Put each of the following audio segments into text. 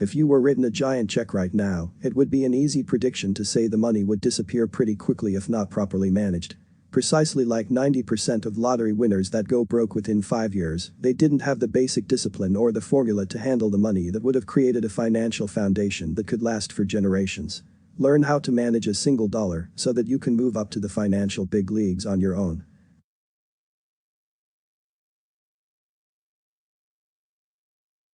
If you were written a giant check right now, it would be an easy prediction to say the money would disappear pretty quickly if not properly managed. Precisely like 90% of lottery winners that go broke within 5 years, they didn't have the basic discipline or the formula to handle the money that would have created a financial foundation that could last for generations. Learn how to manage a single dollar so that you can move up to the financial big leagues on your own.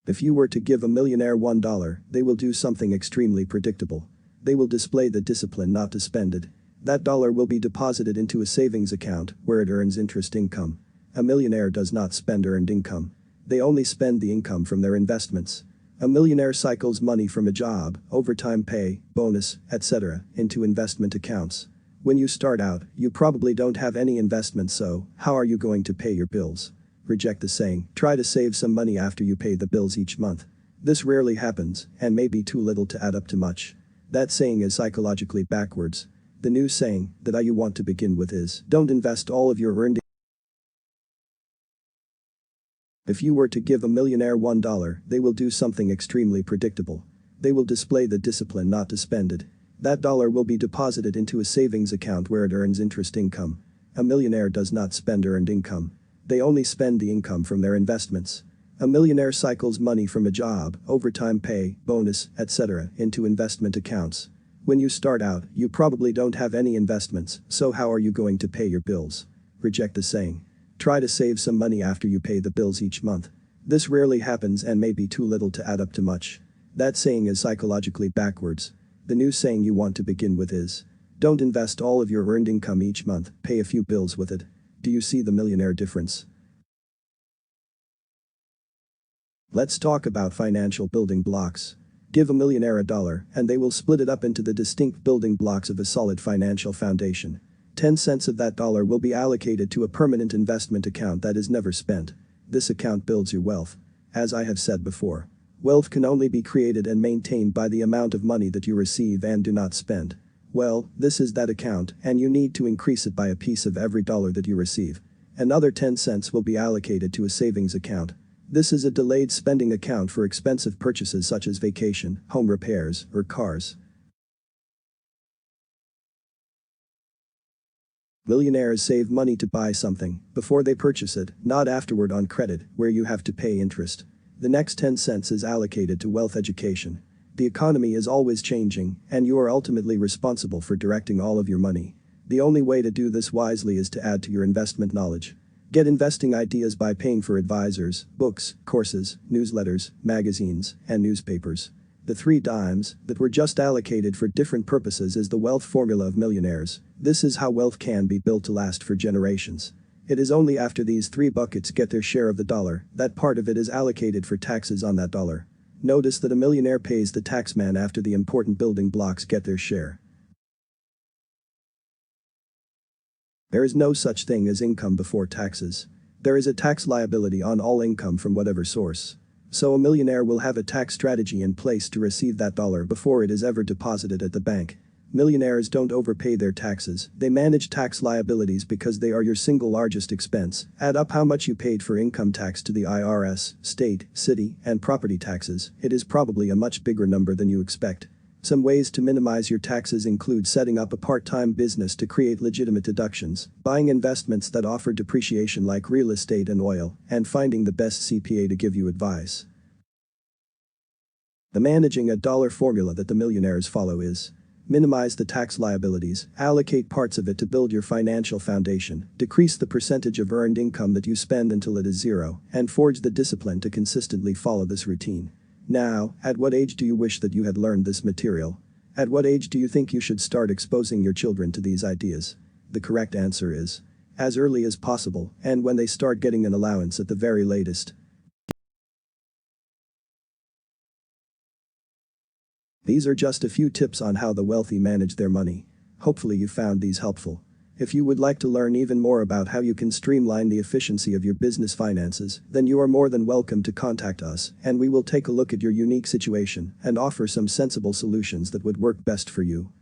If you were to give a millionaire $1, they will do something extremely predictable. They will display the discipline not to spend it. That dollar will be deposited into a savings account where it earns interest income. A millionaire does not spend earned income. They only spend the income from their investments. A millionaire cycles money from a job, overtime pay, bonus, etc., into investment accounts. When you start out, you probably don't have any investments, so how are you going to pay your bills? Reject the saying, try to save some money after you pay the bills each month. This rarely happens and may be too little to add up to much. That saying is psychologically backwards. The new saying that you want to begin with is, don't invest all of your earned. If you were to give a millionaire $1, they will do something extremely predictable. They will display the discipline not to spend it. That dollar will be deposited into a savings account where it earns interest income. A millionaire does not spend earned income. They only spend the income from their investments. A millionaire cycles money from a job, overtime pay, bonus, etc., into investment accounts. When you start out, you probably don't have any investments, so how are you going to pay your bills? Reject the saying. Try to save some money after you pay the bills each month. This rarely happens and may be too little to add up to much. That saying is psychologically backwards. The new saying you want to begin with is, don't invest all of your earned income each month, pay a few bills with it. Do you see the millionaire difference? Let's talk about financial building blocks. Give a millionaire $1 and they will split it up into the distinct building blocks of a solid financial foundation. 10 cents of that dollar will be allocated to a permanent investment account that is never spent. This account builds your wealth. As I have said before, wealth can only be created and maintained by the amount of money that you receive and do not spend. Well, this is that account and you need to increase it by a piece of every dollar that you receive. Another 10 cents will be allocated to a savings account. This is a delayed spending account for expensive purchases such as vacation, home repairs, or cars. Millionaires save money to buy something before they purchase it, not afterward on credit, where you have to pay interest. The next 10 cents is allocated to wealth education. The economy is always changing, and you are ultimately responsible for directing all of your money. The only way to do this wisely is to add to your investment knowledge. Get investing ideas by paying for advisors, books, courses, newsletters, magazines, and newspapers. The 3 dimes that were just allocated for different purposes is the wealth formula of millionaires. This is how wealth can be built to last for generations. It is only after these 3 buckets get their share of the dollar that part of it is allocated for taxes on that dollar. Notice that a millionaire pays the taxman after the important building blocks get their share. There is no such thing as income before taxes. There is a tax liability on all income from whatever source. So a millionaire will have a tax strategy in place to receive that dollar before it is ever deposited at the bank. Millionaires don't overpay their taxes, they manage tax liabilities because they are your single largest expense. Add up how much you paid for income tax to the IRS, state, city, and property taxes, it is probably a much bigger number than you expect. Some ways to minimize your taxes include setting up a part-time business to create legitimate deductions, buying investments that offer depreciation like real estate and oil, and finding the best CPA to give you advice. The managing a dollar formula that the millionaires follow is: minimize the tax liabilities, allocate parts of it to build your financial foundation, decrease the percentage of earned income that you spend until it is zero, and forge the discipline to consistently follow this routine. Now, at what age do you wish that you had learned this material? At what age do you think you should start exposing your children to these ideas? The correct answer is, as early as possible, and when they start getting an allowance at the very latest. These are just a few tips on how the wealthy manage their money. Hopefully you found these helpful. If you would like to learn even more about how you can streamline the efficiency of your business finances, then you are more than welcome to contact us, and we will take a look at your unique situation and offer some sensible solutions that would work best for you.